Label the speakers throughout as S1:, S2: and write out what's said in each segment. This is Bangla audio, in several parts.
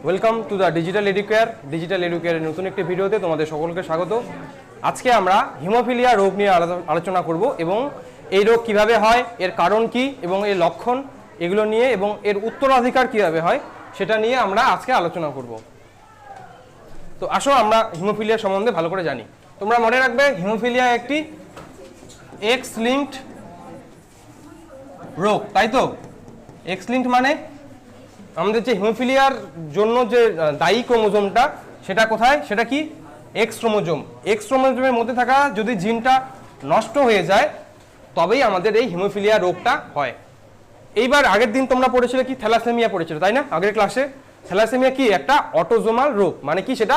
S1: Welcome to the digital educare. Digital এডুকেয়ারের নতুন একটি ভিডিওতে তোমাদের সকলকে স্বাগত। আজকে আমরা হিমোফিলিয়া রোগ নিয়ে আলোচনা করব এবং এই রোগ কিভাবে হয়, এর কারণ কি এবং এর লক্ষণ এগুলো নিয়ে এবং এর উত্তরাধিকার কিভাবে হয় সেটা নিয়ে আমরা আজকে আলোচনা করব। তো আসো আমরা হিমোফিলিয়া সম্বন্ধে ভালো করে জানি। তোমরা মনে রাখবে হিমোফিলিয়া একটি এক্স লিঙ্কড রোগ, তাই তো? এক্স লিঙ্কড মানে আমাদের যে হিমোফিলিয়ার জন্য যে দায়ী ক্রোমোজোমটা সেটা কোথায়, সেটা কি এক্স ক্রোমোজোম। এক্স ক্রোমোজোমের মধ্যে থাকা যদি জিনটা নষ্ট হয়ে যায় তবেই আমাদের এই হিমোফিলিয়া রোগটা হয়। এইবার আগের দিন তোমরা পড়েছিলে কি থ্যালাসেমিয়া পড়েছিলে, তাই না? আগের ক্লাসে থ্যালাসেমিয়া কি একটা অটোজোমাল রোগ, মানে কি সেটা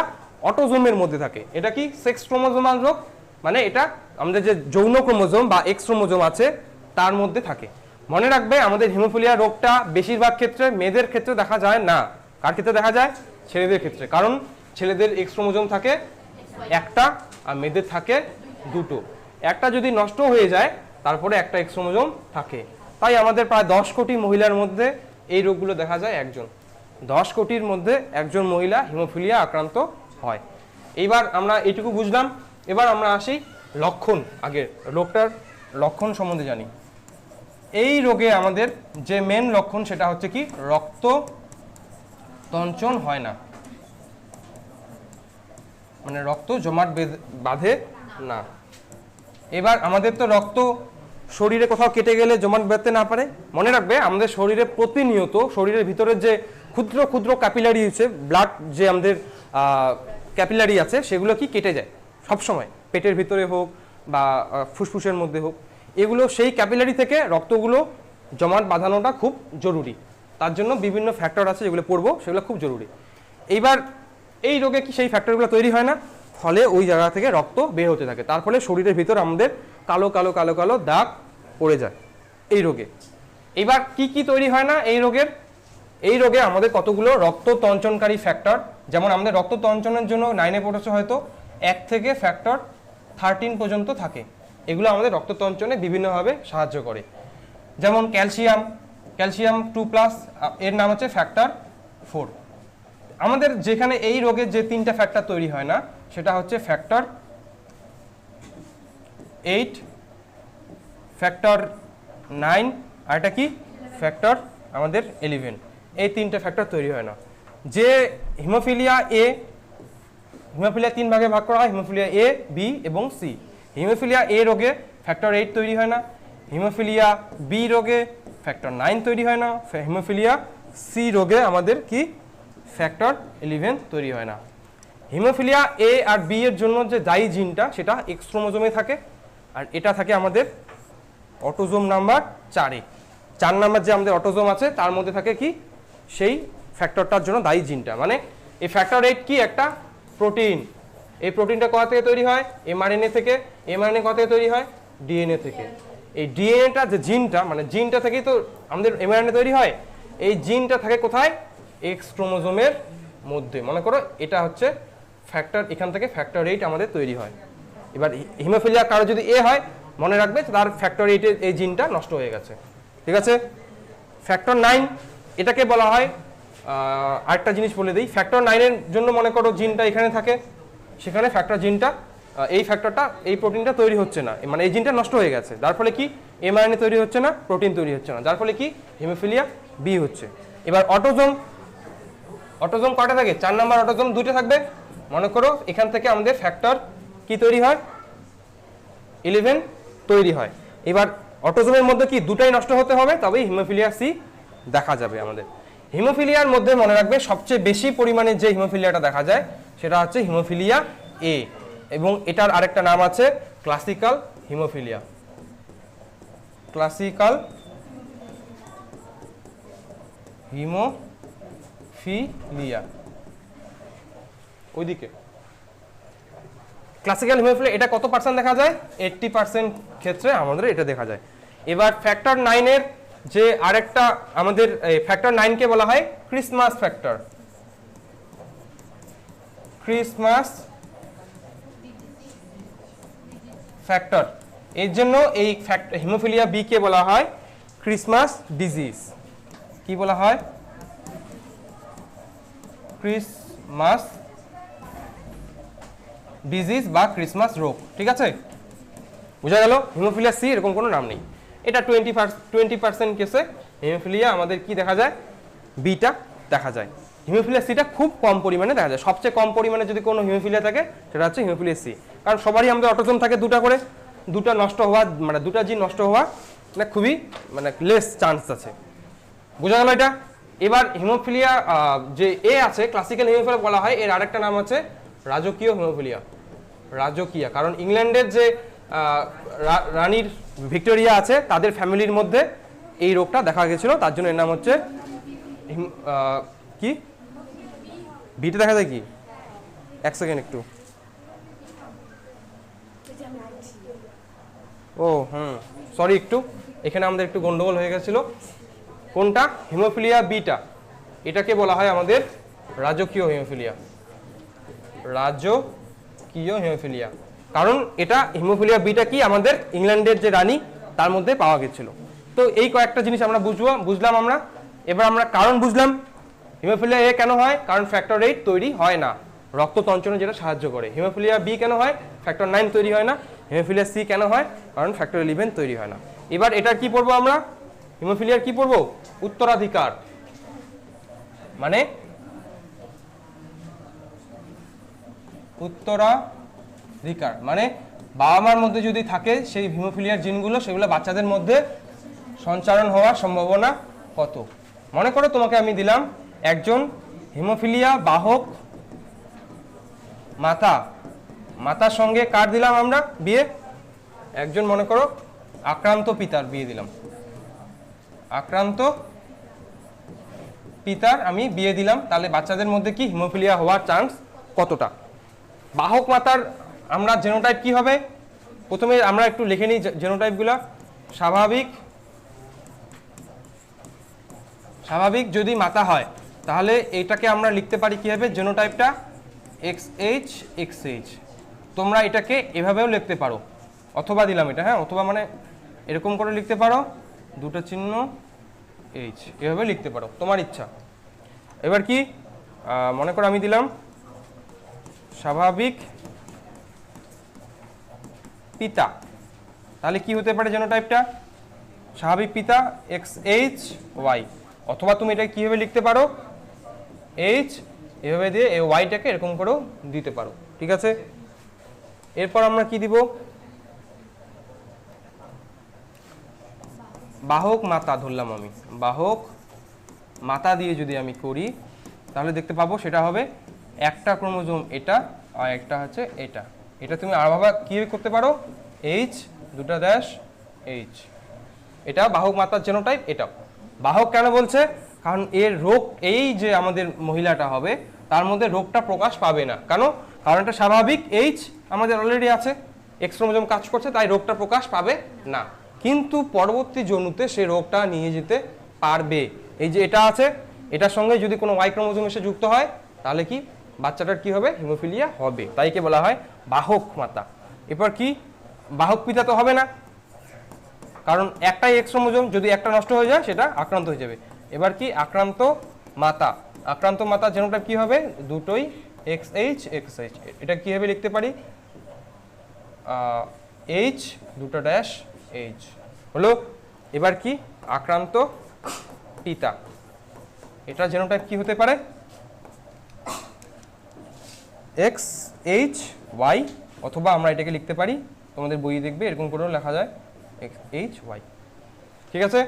S1: অটোজোমের মধ্যে থাকে। এটা কি সেক্স ক্রোমোজোমাল রোগ, মানে এটা আমাদের যে যৌন ক্রোমোজোম বা এক্স ক্রোমোজোম আছে তার মধ্যে থাকে। মনে রাখবে আমাদের হিমোফিলিয়া রোগটা বেশিরভাগ ক্ষেত্রে মেয়েদের ক্ষেত্রে দেখা যায় না। কার ক্ষেত্রে দেখা যায়? ছেলেদের ক্ষেত্রে। কারণ ছেলেদের এক্স ক্রোমোজোম থাকে একটা আর মেয়েদের থাকে দুটো। একটা যদি নষ্ট হয়ে যায় তারপরে একটা এক্স ক্রোমোজোম থাকে। তাই আমাদের প্রায় 10 কোটি মহিলার মধ্যে এই রোগগুলো দেখা যায় একজন। 10 কোটির মধ্যে একজন মহিলা হিমোফিলিয়া আক্রান্ত হয়। এইবার আমরা এইটুকু বুঝলাম। এবার আমরা আসি লক্ষণ। আগে রোগটার লক্ষণ সম্বন্ধে জানি। এই রোগে আমাদের যে মেন লক্ষণ সেটা হচ্ছে কি রক্ত তঞ্চন হয় না, মানে রক্ত জমাট বাঁধে না। এবার আমাদের তো রক্ত শরীরে কোথাও কেটে গেলে জমাট বাঁধতে না পারে। মনে রাখবে আমাদের শরীরে প্রতিনিয়ত শরীরের ভিতরে যে ক্ষুদ্র ক্ষুদ্র ক্যাপিলারি আছে, ব্লাড যে আমাদের ক্যাপিলারি আছে সেগুলো কি কেটে যায় সবসময়, পেটের ভিতরে হোক বা ফুসফুসের মধ্যে হোক। এগুলো সেই ক্যাপিলারি থেকে রক্তগুলো জমাট বাঁধানোটা খুব জরুরি। তার জন্য বিভিন্ন ফ্যাক্টর আছে যেগুলো পড়বো, সেগুলো খুব জরুরি। এইবার এই রোগে কি সেই ফ্যাক্টরগুলো তৈরি হয় না, ফলে ওই জায়গা থেকে রক্ত বের হতে থাকে। তার ফলে শরীরের ভিতর আমাদের কালো কালো কালো কালো দাগ পড়ে যায় এই রোগে। এইবার কি কি তৈরি হয় না এই রোগের? এই রোগে আমাদের কতগুলো রক্ত তঞ্চনকারী ফ্যাক্টর, যেমন আমাদের রক্ত তঞ্চনের জন্য 9-এ পড়েছে হয়তো 1 থেকে ফ্যাক্টর 13 পর্যন্ত থাকে। এগুলো আমাদের রক্ত তঞ্চনে বিভিন্নভাবে সাহায্য করে। যেমন ক্যালসিয়াম 2+, এর নাম হচ্ছে ফ্যাক্টর 4। আমাদের যেখানে এই রোগের যে 3টা ফ্যাক্টর তৈরি হয় না সেটা হচ্ছে ফ্যাক্টর 8, ফ্যাক্টর 9 আর এটা কি ফ্যাক্টর আমাদের 11। এই 3টে ফ্যাক্টর তৈরি হয় না। যে হিমোফিলিয়া 3 ভাগে ভাগ করা হয়, হিমোফিলিয়া এ, বি এবং সি। হিমোফিলিয়া এ রোগে ফ্যাক্টর 8 তৈরি হয় না। হিমোফিলিয়া বি রোগে ফ্যাক্টর 9 তৈরি হয় না। হিমোফিলিয়া সি রোগে আমাদের কি ফ্যাক্টর 11 তৈরি হয় না। হিমোফিলিয়া এ আর বি এর জন্য যে দায়ী জিনটা সেটা এক্স ক্রোমোজোমে থাকে, আর এটা থাকে আমাদের অটোজোম নাম্বার 4-এ। 4 নাম্বার যে আমাদের অটোজোম আছে তার মধ্যে থাকে কি সেই ফ্যাক্টরটার জন্য দায়ী জিনটা। মানে এই ফ্যাক্টর 8 কি একটা প্রোটিন। এই প্রোটিনটা কোথা থেকে তৈরি হয়? এমআরএনএ থেকে। এমআরএনএ কোথা থেকে তৈরি হয়? ডিএনএ থেকে। এই ডিএনএটা যে জিনটা, মানে জিনটা থেকেই তো আমাদের এমআরএনএ তৈরি হয়। এই জিনটা থাকে কোথায়? এক্স ক্রোমোজোমের মধ্যে। মনে করো এটা হচ্ছে ফ্যাক্টর, এখান থেকে ফ্যাক্টর 8 আমাদের তৈরি হয়। এবার হিমোফিলিয়া কারো যদি এ হয় মনে রাখবে তার ফ্যাক্টর 8 এর এই জিনটা নষ্ট হয়ে গেছে। ঠিক আছে? ফ্যাক্টর 9 এটাকে বলা হয়, আরেকটা জিনিস বলে দিই, ফ্যাক্টর 9 এর জন্য মনে করো জিনটা এখানে থাকে, সেখানে ফ্যাক্টর জিনটা এই ফ্যাক্টরটা এই প্রোটিনটা তৈরি হচ্ছে না, মানে এই জিনটা নষ্ট হয়ে গেছে। যার ফলে কি এমআরএনএ তৈরি হচ্ছে না, প্রোটিন তৈরি হচ্ছে না, যার ফলে কি হিমোফিলিয়া বি হচ্ছে। এবার অটোজোম কয়টা থাকে? 4 নাম্বার অটোজোম 2টা থাকবে। মনে করো এখান থেকে আমাদের ফ্যাক্টর কি তৈরি হয়? 11 তৈরি হয়। এবার অটোজোমের মধ্যে কি দুটাই নষ্ট হতে হবে, তবেই হিমোফিলিয়া সি দেখা যাবে আমাদের। হিমোফিলিয়ার মধ্যে মনে রাখবে সবচেয়ে বেশি পরিমাণে যে হিমোফিলিয়াটা দেখা যায় সেটা হচ্ছে হিমোফিলিয়া এ, এবং এটার আরেকটা নাম আছে ক্লাসিক্যাল হিমোফিলিয়া। ক্লাসিক্যাল হিমোফিলিয়া ওইদিকে। ক্লাসিক্যাল হিমোফিলিয়া এটা কত পার্সেন্ট দেখা যায়? 80% ক্ষেত্রে আমাদের এটা দেখা যায়। এবার ফ্যাক্টর 9 এর যে আরেকটা আমাদের ফ্যাক্টর 9 কে বলা হয় ক্রিসমাস ফ্যাক্টর। ক্রিসমাস ফ্যাক্টর, এর জন্য এই হিমোফিলিয়া বি কে বলা হয় ক্রিসমাস ডিজিজ। কি বলা হয়? ক্রিসমাস ডিজিজ বা ক্রিসমাস রোগ। ঠিক আছে, বোঝা গেল? হিমোফিলিয়া সি এরকম কোনো নাম নেই। এটা 20% কেসে হিমোফিলিয়া আমাদের কি দেখা যায়, বিটা দেখা যায়। হিমোফিলিয়া সিটা খুব কম পরিমাণে দেখা যায়। সবচেয়ে কম পরিমাণে যদি কোনো হিমোফিলিয়া থাকে সেটা হচ্ছে হিমোফিলিয়া সি। কারণ সবারই আমাদের অটোজোম থাকে দুটা করে, দুটা নষ্ট হওয়া মানে দুটা জিন নষ্ট হওয়া মানে খুবই মানে লেস চান্স আছে। বোঝা গেল এটা? এবার হিমোফিলিয়া যে এ আছে ক্লাসিক্যাল হিমোফিলিয়া বলা হয়, এর আরেকটা নাম আছে রাজকীয় হিমোফিলিয়া। রাজকীয় কারণ ইংল্যান্ডের যে রানীর ভিক্টোরিয়া আছে তাদের ফ্যামিলির মধ্যে এই রোগটা দেখা গেছিল, তার জন্য এর নাম হচ্ছে কি বিটা দেখা যায় কি, এক সেকেন্ড একটু, ও সরি একটু এখানে আমাদের একটু গন্ডগোল হয়ে গেছিল। কোনটা? হিমোফিলিয়া বিটা, এটাকে বলা হয় আমাদের রাজকীয় হিমোফিলিয়া। রাজকীয় হিমোফিলিয়া কারণ এটা হিমোফিলিয়া বিটা কি আমাদের ইংল্যান্ডের যে রানী তার মধ্যে পাওয়া গেছিল। তো এই কয়েকটা জিনিস আমরা বুঝলাম আমরা। এবার আমরা কারণ বুঝলাম হিমোফিলিয়া এ কেন হয়, কারণ ফ্যাক্টর 8 তৈরি হয় না, রক্ত তঞ্চনে যেটা সাহায্য করে। হিমোফিলিয়া বি কেন হয়, ফ্যাক্টর 9 তৈরি হয় না। হিমোফিলিয়া সি কেন হয়, কারণ ফ্যাক্টর 11 তৈরি হয় না। এবার এটার কি পড়বো আমরা, হিমোফিলিয়ার কি পড়বো, উত্তরাধিকার। মানে উত্তরাধিকার মানে বাবা মার মধ্যে যদি থাকে সেই হিমোফিলিয়ার জিনগুলো, সেগুলো বাচ্চাদের মধ্যে সঞ্চারণ হওয়ার সম্ভাবনা কত। মনে করো তোমাকে আমি দিলাম একজন হিমোফিলিয়া বাহক মাতা, মাতার সঙ্গে কার দিলাম আমরা বিয়ে, একজন মনে করো আক্রান্ত পিতার বিয়ে দিলাম, আক্রান্ত পিতার আমি বিয়ে দিলাম, তাহলে বাচ্চাদের মধ্যে কি হিমোফিলিয়া হওয়ার চান্স কতটা। বাহক মাতার আমরা জেনোটাইপ কি হবে, প্রথমে আমরা একটু লিখে নিই জেনোটাইপগুলো। স্বাভাবিক যদি মাতা হয় তাহলে এটাকে আমরা লিখতে পারি কি হবে, জেনোটাইপটা XH XH। তোমরা এটাকে এভাবেও লিখতে পারো, অথবা দিলাম এটা, হ্যাঁ অথবা মানে এরকম করে লিখতে পারো, দুটো চিহ্ন H, এভাবে লিখতে পারো, তোমার ইচ্ছা। এবার কি মনে করো আমি দিলাম স্বাভাবিক পিতা, তাহলে কি হতে পারে জেনোটাইপটা, স্বাভাবিক পিতা XHY। অথবা তুমি এটা কিভাবে লিখতে পারো, H এভাবে দিয়ে এই ওয়াইটাকে এরকম করেও দিতে পারো। ঠিক আছে, এরপর আমরা কি দিব, বাহক মাতা ধরলাম আমি, বাহক মাতা দিয়ে যদি আমি করি তাহলে দেখতে পাবো সেটা হবে একটা ক্রোমোজোম এটা আর একটা হচ্ছে এটা। এটা তুমি আরভাবে কিভাবে করতে পারো, H দুটা ড্যাশ H, এটা বাহক মাতার জেনোটাইপ। এটাও বাহক কেন বলছে, কারণ এর রোগ এই যে আমাদের মহিলাটা হবে তার মধ্যে রোগটা প্রকাশ পাবে না, কারণ এটা স্বাভাবিক H আমাদের অলরেডি আছে, এক্স ক্রোমোজোম কাজ করছে, তাই রোগটা প্রকাশ পাবে না। কিন্তু পরবর্তী জনুতে সে রোগটা নিয়ে যেতে পারবে। এই যে এটা আছে, এটার সঙ্গে যদি কোনো ওয়াই ক্রোমোজোম এসে যুক্ত হয় তাহলে কি বাচ্চাটার কি হবে, হিমোফিলিয়া হবে, তাই কে বলা হয় বাহক মাতা। এরপর কি, বাহক পিতা তো হবে না, কারণ একটাই এক্স ক্রোমোজোম, যদি একটা নষ্ট হয়ে যায় সেটা আক্রান্ত হয়ে যাবে। এবার কি আক্রান্ত মাতা, আক্রান্ত মাতা জেনোটাইপ কি হবে, দুটোই XH XH। এটা কিভাবে লিখতে পারি, H দুটো ড্যাশ H হলো। এবার কি আক্রান্ত পিতা, এটা জেনোটাইপ কি হতে পারে, XHY, অথবা আমরা এটাকে লিখতে পারি, তোমাদের বইয়ে দেখবে এরকম করেও লেখা যায় XHY। ঠিক আছে,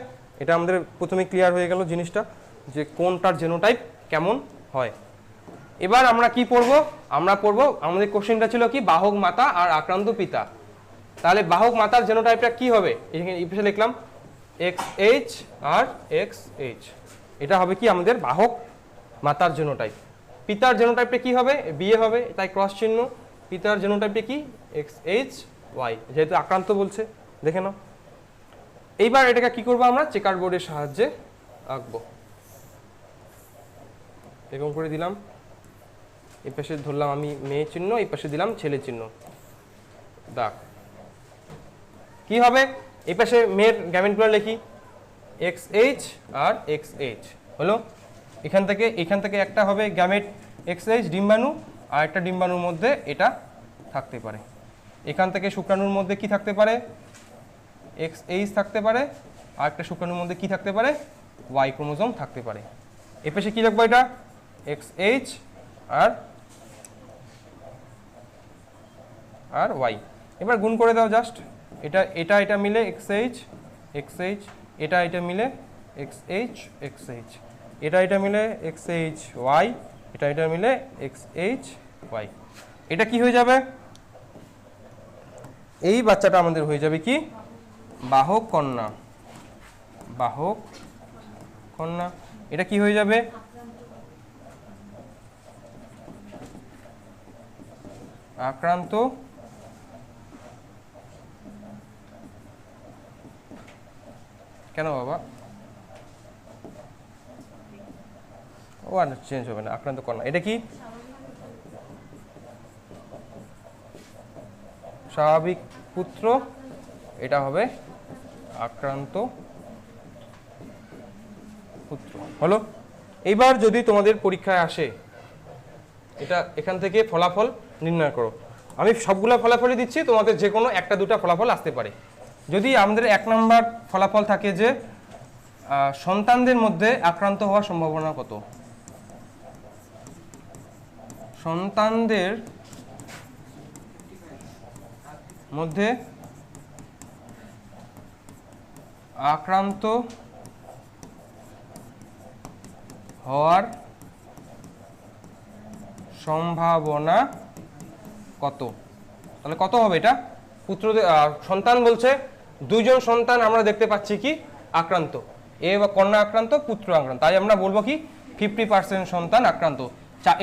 S1: এটা আমাদের প্রথমে ক্লিয়ার হয়ে গেল জিনিসটা যে কোনটার জেনোটাইপ কেমন হয়। এবার আমরা কি পড়ব, আমরা পড়ব আমাদের কোশ্চেনটা ছিল কি বাহক মাতা আর আক্রান্ত পিতা, তাহলে বাহক মাতার জেনোটাইপটা কি হবে, এখানে এই পাশে লিখলাম XH আর XH। এটা হবে কি আমাদের বাহক মাতার জেনোটাইপ। পিতার জেনোটাইপটা কি হবে, বিয়ে হবে, তাই ক্রস চিহ্ন। পিতার জেনোটাইপটা কি XHY, যেহেতু আক্রান্ত বলছে দেখে নাও। এইবার এটাকে কি করবো, আমরা চেকার বোর্ডের সাহায্যে আঁকবো। এরকম করে দিলাম, এই পাশে ধরলাম আমি মেয়ে চিহ্ন, এই পাশে দিলাম ছেলে চিহ্ন, দাগ। কি হবে, এই পাশে মেয়ের গ্যামেটগুলো লিখি XH আর XH হলো। এখান থেকে একটা হবে গ্যামেট XH ডিম্বাণু, আর একটা ডিম্বাণুর মধ্যে এটা থাকতে পারে। এখান থেকে শুক্রাণুর মধ্যে কি থাকতে পারে, XH থাকতে পারে, আর একটা শুক্রাণুর মধ্যে কি থাকতে পারে, Y ক্রোমোজোম থাকতে পারে। এ পাশে কি লিখবো, এটা XH আর Y। এবার গুণ করে দাও জাস্ট, এটা মিলে XH, এটা মিলে XH, এটা মিলে XH Y, এটা মিলে XH Y। এটা কি হয়ে যাবে, এই বাচ্চাটা আমাদের হয়ে যাবে কি, বাহক কন্যা। এটা কি হয়ে যাবে, আক্রান্ত কেন বাবা, ও আর চেঞ্জ হবে না, আক্রান্ত কন্যা। এটা কি স্বাভাবিক পুত্র, এটা হবে আক্রান্ত পুত্র। হলো। এইবার যদি তোমাদের পরীক্ষায় আসে, এটা এখান থেকে ফলাফল নির্ণয় করো। আমি সবগুলো ফলাফলই দিচ্ছি, তোমাদের যে কোনো একটা দুটা ফলাফল আসতে পারে। যদি আমাদের 1 নম্বর ফলাফল থাকে যে সন্তানদের মধ্যে আক্রান্ত হওয়ার সম্ভাবনা কত, সন্তানদের মধ্যে আক্রান্ত হওয়ার সম্ভাবনা কত, তাহলে কত হবে এটা, পুত্রদের সন্তান বলছে 2 জন সন্তান আমরা দেখতে পাচ্ছি কি আক্রান্ত, এ বা কন্যা আক্রান্ত, পুত্র আক্রান্ত, তাই আমরা বলবো কি 50% সন্তান আক্রান্ত।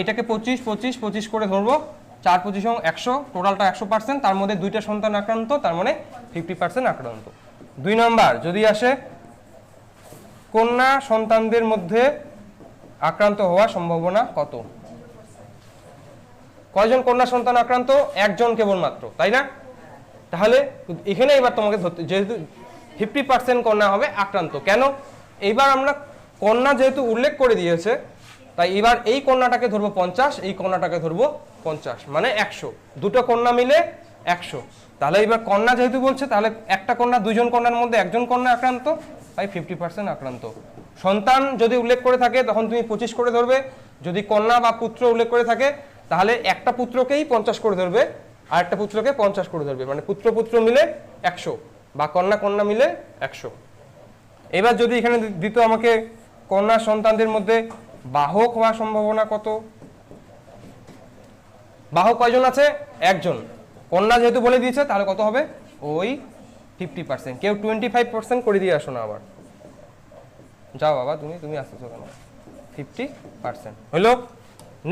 S1: এটাকে 25 করে ধরবো, 4 25 100, টোটালটা 100%, তার মধ্যে 2টা সন্তান আক্রান্ত, তার মানে 50% আক্রান্ত। 2 নম্বর যদি আসে কন্যা সন্তানদের মধ্যে আক্রান্ত হওয়ার সম্ভাবনা কত, কয়জন কন্যা সন্তান আক্রান্ত, 1 জন কেবলমাত্র, তাই না? তাহলে এখানে এবার তোমাকে ধরতে, যেহেতু 50% কন্যা হবে আক্রান্ত, কেন, এইবার আমরা কন্যা যেহেতু উল্লেখ করে দিয়েছে, তাই এবার এই কন্যাটাকে ধরবো 50, এই কন্যাটাকে ধরবো 50, মানে 100, দুটো কন্যা মিলে 100। তাহলে এবার কন্যা যেহেতু বলছে, তাহলে একটা কন্যা, 2 জন কন্যার মধ্যে 1 জন কন্যা আক্রান্ত, তাই 50% আক্রান্ত। সন্তান যদি উল্লেখ করে থাকে তখন তুমি 25 করে ধরবে, যদি কন্যা বা পুত্র উল্লেখ করে থাকে তাহলে একটা পুত্রকেই 50 করে ধরবে, আর একটা পুত্রকে 50 করে ধরবে, মানে পুত্র মিলে 100 বা কন্যা মিলে 100। এবার যদি এখানে দিত আমাকে কন্যা সন্তানদের মধ্যে বাহক হওয়ার সম্ভাবনা কত, বাহক কয়জন আছে, 1 জন, কন্যা যেহেতু বলে দিয়েছে তাহলে কত হবে, ওই 50%। কেউ 25% করে দিয়ে আসো না, আবার যাও বাবা, তুমি আসতেছো কেন, 50% হলো।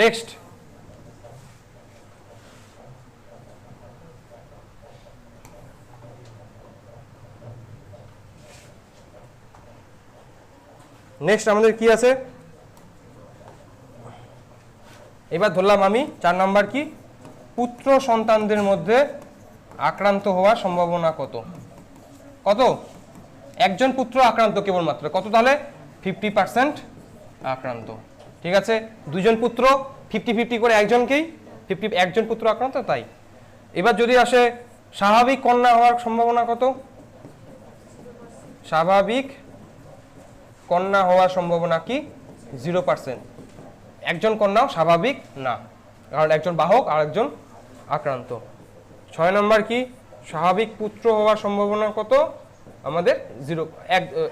S1: নেক্সট আমাদের কি আছে, এবার ধরলাম আমি 4 নাম্বার কি, পুত্র সন্তানদের মধ্যে আক্রান্ত হওয়ার সম্ভাবনা কত, 1 জন পুত্র আক্রান্ত কেবলমাত্র, কত, তাহলে 50% আক্রান্ত, ঠিক আছে। 2 জন পুত্র 50-50 করে, 1 জনকেই 1 জন পুত্র আক্রান্ত, তাই। এবার যদি আসে স্বাভাবিক কন্যা হওয়ার সম্ভাবনা কত, স্বাভাবিক কন্যা হওয়ার সম্ভাবনা কি 0%, 1 জন কন্যাও স্বাভাবিক না, কারণ 1 জন বাহক আর 1 জন আক্রান্ত। 6 নম্বর কি, স্বাভাবিক পুত্র হওয়ার সম্ভাবনা কত, আমাদের 0,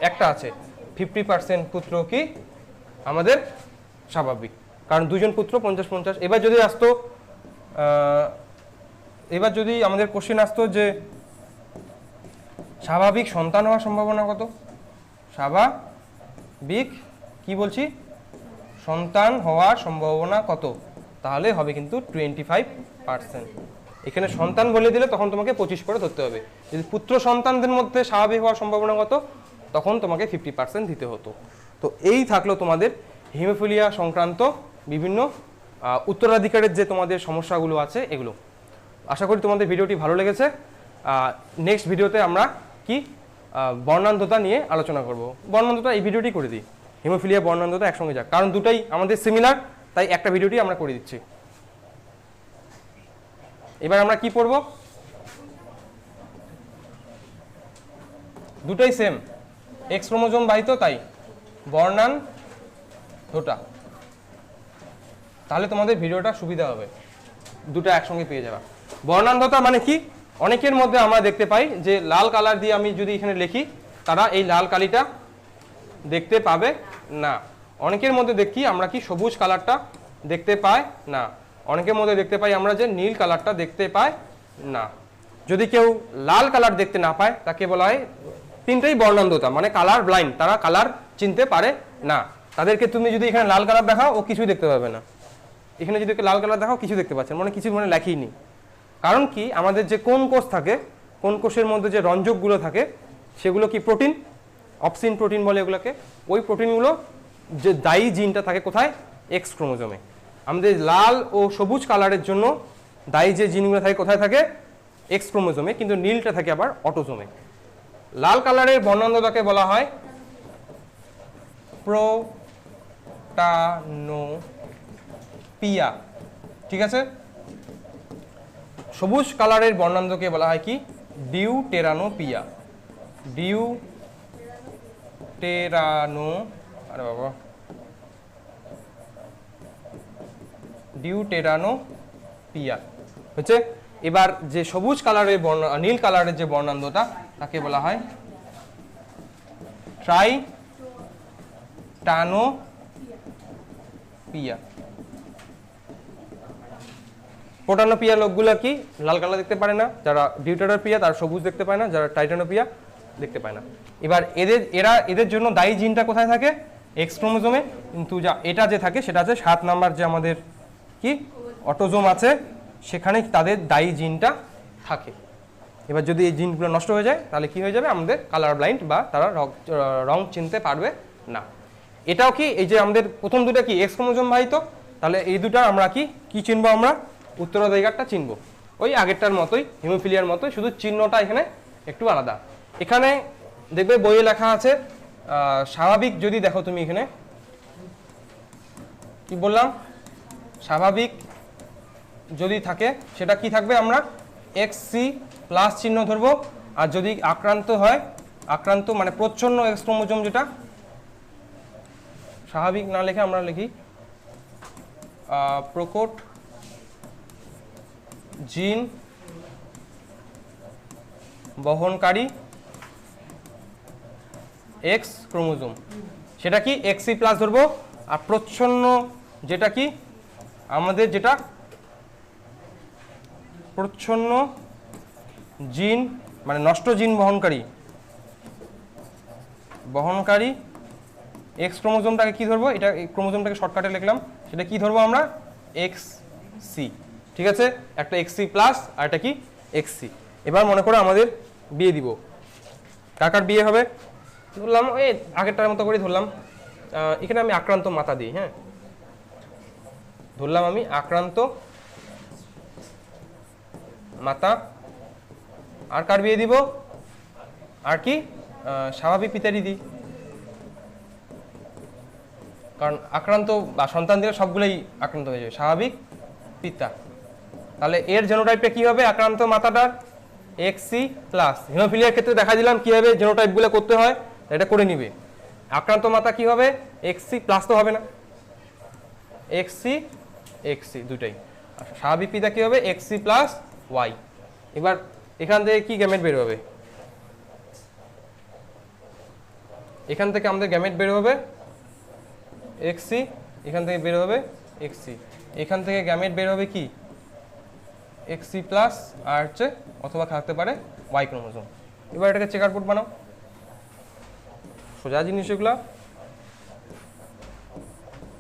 S1: একটা আছে, 50% পুত্র কি আমাদের স্বাভাবিক, কারণ 2 জন পুত্র 50-50। এবার যদি আসতো, এবার যদি আমাদের কোশ্চেন আসতো যে স্বাভাবিক সন্তান হওয়ার সম্ভাবনা কত, স্বাভাবিক কি বলছি, সন্তান হওয়ার সম্ভাবনা কত, তাহলে হবে কিন্তু 25%। এখানে সন্তান বলে দিলে তখন তোমাকে 25 করে ধরতে হবে, যদি পুত্র সন্তানদের মধ্যে স্বাভাবিক হওয়ার সম্ভাবনা কত, তখন তোমাকে 50% দিতে হতো। তো এই থাকলো তোমাদের হিমোফিলিয়া সংক্রান্ত বিভিন্ন উত্তরাধিকারের যে তোমাদের সমস্যাগুলো আছে এগুলো। আশা করি তোমাদের ভিডিওটি ভালো লেগেছে। নেক্সট ভিডিওতে আমরা কি বর্ণান্ধতা নিয়ে আলোচনা করব। বর্ণান্ধতা এই ভিডিওটি করে দিই। হিমোফিলিয়া বর্ণান্ধতা একসঙ্গে যাক, কারণ দুটাই আমাদের সিমিলার, তাই একটা ভিডিওটি আমরা করে দিচ্ছি। এবার আমরা কি পড়ব, দুটাই সেম, এক্স ক্রোমোজোম বাহিত, তাই বর্ণান্ধতা। তাহলে তোমাদের ভিডিওটা সুবিধা হবে, দুটো একসঙ্গে পেয়ে যাবে। বর্ণান্ধতা মানে কি, অনেকের মধ্যে আমরা দেখতে পাই যে লাল কালার দিয়ে আমি যদি এখানে লিখি, তারা এই লাল কালিটা দেখতে পাবে না। অনেকের মধ্যে দেখি আমরা কি সবুজ কালারটা দেখতে পাই না, অনেকের মধ্যে দেখতে পাই আমরা যে নীল কালারটা দেখতে পাই না। যদি কেউ লাল কালার দেখতে না পায় তাকে বলা হয় তিনটেই বর্ণান্ধতা, মানে কালার ব্লাইন্ড, তারা কালার চিনতে পারে না। তাদেরকে তুমি যদি এখানে লাল কালার দেখাও, ও কিছুই দেখতে পাবে না। এখানে যদি লাল কালার দেখাও, কিছু দেখতে পাচ্ছেন, মানে কিছু মানে লেখেইনি। কারণ কি, আমাদের যে কোন কোষ থাকে, কোন কোষের মধ্যে যে রঞ্জকগুলো থাকে সেগুলো কি প্রোটিন, অপসিন প্রোটিন বলে এগুলোকে। ওই প্রোটিনগুলো যে দায়ী জিনটা থাকে কোথায়, এক্স ক্রোমোজোমে। আমাদের লাল ও সবুজ কালারের জন্য দায়ী যে জিনগুলো থাকে কোথায় থাকে, এক্স ক্রোমোজোমে, কিন্তু নীলটা থাকে আবার অটোজোমে। লাল কালারের বর্ণান্ধতাকে বলা হয় প্রোটানোপিয়া, ঠিক আছে। সবুজ কালারের বর্ণান্ধকে বলা হয় কি, ডিউটেরানোপিয়া। ডিউটেরানোপিয়া হচ্ছে। এবার যে সবুজ কালারের নীল কালারের যে বর্ণান্ধতা তাকে বলা হয় ট্রাইটানোপিয়া। প্রোটানোপিয়া লোকগুলো কি লাল কালার দেখতে পারে না, যারা ডিউটেরানোপিয়া তারা সবুজ দেখতে পায় না, যারা টাইটানোপিয়া দেখতে পায় না। এবার এদের জন্য দায়ী জিনটা কোথায় থাকে, এক্স ক্রোমোজোমে, কিন্তু এটা যে থাকে সেটা আছে 7 নাম্বার যে আমাদের কি অটোজোম আছে, সেখানে তাদের দায়ী জিনটা থাকে। এবার যদি এই জিনগুলো নষ্ট হয়ে যায় তাহলে কি হয়ে যাবে, আমাদের কালার ব্লাইন্ড, বা তারা রং চিনতে পারবে না। এটাও কি, এই যে আমাদের প্রথম দুটা কি এক্স ক্রোমোজোম বাহিত, তাহলে এই দুটা আমরা কি চিনবো, আমরা উত্তরাধিকারটা চিনবো, ওই আগেরটার মতোই, হিমোফিলিয়ার মতোই, শুধু চিহ্নটা এখানে একটু আলাদা। এখানে দেখবে বইয়ে লেখা আছে স্বাভাবিক, যদি দেখো তুমি এখানে কি বললাম, স্বাভাবিক যদি থাকে সেটা কি থাকবে, আমরা এক্সসি প্লাস চিহ্ন ধরবো। আর যদি আক্রান্ত হয়, আক্রান্ত মানে প্রচ্ছন্ন এক্স ক্রোমোজোম, যেটা স্বাভাবিক না লিখে আমরা লিখি প্রকট জিন বহনকারী এক্স ক্রোমোজোম, সেটা কি এক্সি প্লাস ধরবো। আর প্রচ্ছন্ন যেটা কি আমাদের, যেটা প্রচ্ছন্ন জিন মানে নষ্ট জিন বহনকারী এক্স ক্রোমোজোমটাকে কি ধরবো, এটা ক্রোমোজোমটাকে শর্টকাটে লিখলাম, সেটা কি ধরবো আমরা, এক্স সি, ঠিক আছে। একটা এক্স সি প্লাস আর একটা কি এক্স সি। এবার মনে করো আমাদের বিয়ে দিব, কার বিয়ে হবে, ধরলাম এই আগেরটার মতো করে ধরলাম, এখানে আমি আক্রান্ত মাতা দিই, হ্যাঁ, ধরলাম আমি আক্রান্ত মাতা। আর কার বিয়ে দিব, আর কি স্বাভাবিক পিতারই দিই, কারণ আক্রান্ত বা সন্তান দিলে সবগুলোই আক্রান্ত হয়ে যাবে, স্বাভাবিক পিতা। তাহলে এর জেনোটাইপটা কি হবে, আক্রান্ত মাতাটার এক্সসি প্লাস। হিমোফিলিয়ার ক্ষেত্রে দেখা দিলাম কিভাবে জেনোটাইপগুলো করতে হয়, এটা করে নিবে। আক্রান্ত মাতা কি হবে, এক্সসি প্লাস তো হবে না, এক্সসি দুটাই। স্বাভাবিক পিতা কি হবে, এক্সসি প্লাস ওয়াই। এবার এখান থেকে কি গ্যামেট বের হবে, এখান থেকে আমাদের গ্যামেট বের হবে এক্সসি, এখান থেকে বের হবে এক্সসি, এখান থেকে গ্যামেট বের হবে কি এক্সসি প্লাস, আর হচ্ছে অথবা থাকতে পারে ওয়াই ক্রোমোজোম। এবার এটাকে চেকার বোর্ড বানাও, সোজা জিনিস এগুলা।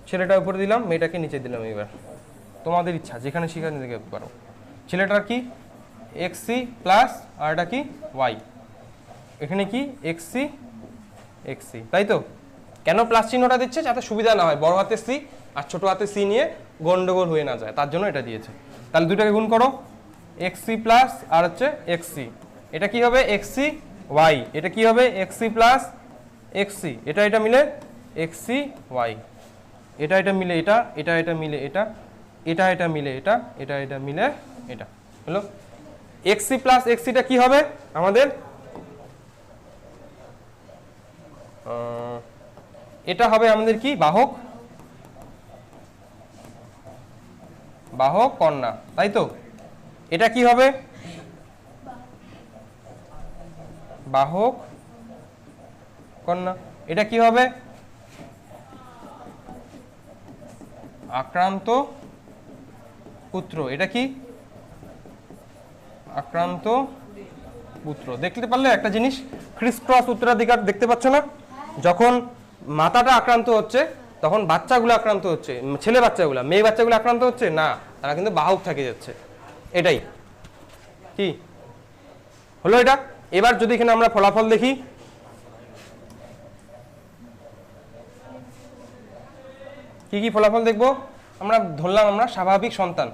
S1: ছেলেটা উপরে দিলাম, মেয়েটাকে নিচে দিলাম। এবার তোমাদের ইচ্ছা, যেখানে সেখানে দিতে পারো। ছেলেটার কি এক্সসি প্লাস, আর এটা কি ওয়াই, এখানে কি এক্সসি, তাই তো। কেন প্লাস চিহ্নটা দিচ্ছে, যাতে সুবিধা না হয়, বড় হাতে সি আর ছোট হাতে সি নিয়ে গন্ডগোল হয়ে না যায়, তার জন্য এটা দিয়েছে। তাহলে দুটাকে গুণ করো, এক্সসি প্লাস আর হচ্ছে এক্সসি, এটা কি হবে এক্সসি ওয়াই, এটা কি হবে এক্সসি প্লাস এক্সসি, এটা মিলে এক্সি ওয়াই, এটা এটা মিলে এটা, এটা এটা মিলে এটা, এটা এটা মিলে এটা, এটা এটা মিলে এটা হলো এক্সি প্লাস এক্সিটা কি হবে আমাদের, এটা হবে আমাদের কি বাহক, বাহক কন্যা, তাই তো? এটা কি হবে বাহক কন্যা, এটা কি হবে আক্রান্ত পুত্র, এটা কি আক্রান্ত পুত্র। দেখতে পারলে একটা জিনিস, ক্রিস ক্রস উত্তরাধিকার দেখতে পাচ্ছ না? যখন মাতাটা আক্রান্ত হচ্ছে তখন বাচ্চাগুলো আক্রান্ত হচ্ছে, ছেলে বাচ্চাগুলো, মেয়ে বাচ্চাগুলো আক্রান্ত হচ্ছে না, তারা কিন্তু বাহক থেকে যাচ্ছে। এটাই কি হলো এটা। এবার যদি এখানে আমরা ফলাফল দেখি, কি কি ফলাফল দেখব আমরা, ধরলাম আমরা স্বাভাবিক সন্তান,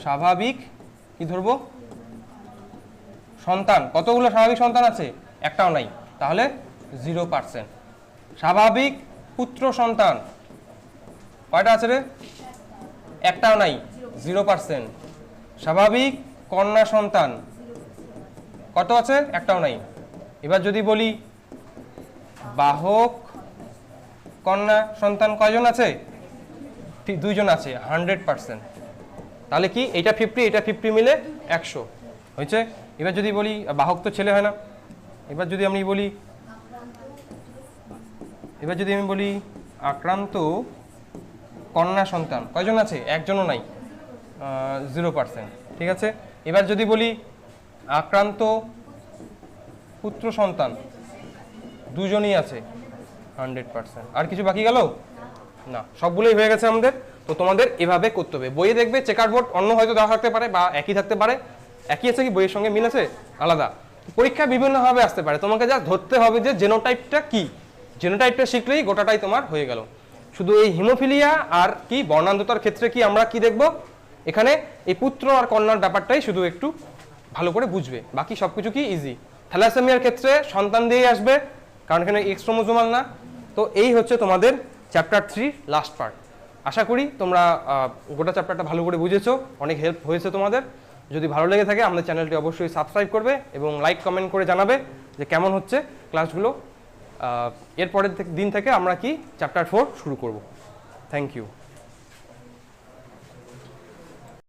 S1: স্বাভাবিক কি ধরবো সন্তান, কতগুলো স্বাভাবিক সন্তান আছে? একটাও নাই, তাহলে 0%। স্বাভাবিক পুত্র সন্তান কয়টা আছে রে? একটাও নাই, 0%। স্বাভাবিক কন্যা সন্তান কত আছে? একটাও নাই। এবার যদি বলি বাহক কন্যা সন্তান কয়জন আছে? 2 জন আছে, 100%। তাহলে কি এটা 50 এটা 50 মিলে 100 হয়েছে। এবার যদি বলি বাহক তো ছেলে হয় না, এবার যদি আমি বলি, এবার যদি আমি বলি আক্রান্ত কন্যা সন্তান কয়জন আছে? একজনও নাই, 0%। ঠিক আছে। এবার যদি বলি আক্রান্ত পুত্র সন্তান 2 জনই আছে, 100%। আর কিছু বাকি গেল না, সবগুলোই হয়ে গেছে আমাদের। তো তোমাদের এভাবে করতে হবে। বইয়ে দেখবে চেকার বোর্ড অন্য হয়তো দেওয়া থাকতে পারে বা একই থাকতে পারে। একই আছে কি বইয়ের সঙ্গে মিল আছে? আলাদা। পরীক্ষা বিভিন্নভাবে আসতে পারে, তোমাকে যা ধরতে হবে যে জেনোটাইপটা কি, জেনোটাইপটা শিখলেই গোটাটাই তোমার হয়ে গেল। শুধু এই হিমোফিলিয়া আর কি বর্ণান্ধতার ক্ষেত্রে কি আমরা কি দেখব এখানে, এই পুত্র আর কন্যার ব্যাপারটাই শুধু একটু ভালো করে বুঝবে, বাকি সবকিছু কি ইজি। থ্যালাসেমিয়ার ক্ষেত্রে সন্তান দিয়েই আসবে, কারণ এখানে এক্স ক্রোমোজোমাল না। তো এই হচ্ছে তোমাদের চ্যাপ্টার 3 লাস্ট পার্ট। আশা করি তোমরা গোটা চ্যাপ্টারটা ভালো করে বুঝেছো, অনেক হেল্প হয়েছে তোমাদের। যদি ভালো লেগে থাকে আমাদের চ্যানেলটি অবশ্যই সাবস্ক্রাইব করবে এবং লাইক কমেন্ট করে জানাবে যে কেমন হচ্ছে ক্লাসগুলো। এরপরের দিন থেকে আমরা কি চ্যাপ্টার 4 শুরু করব। Thank you.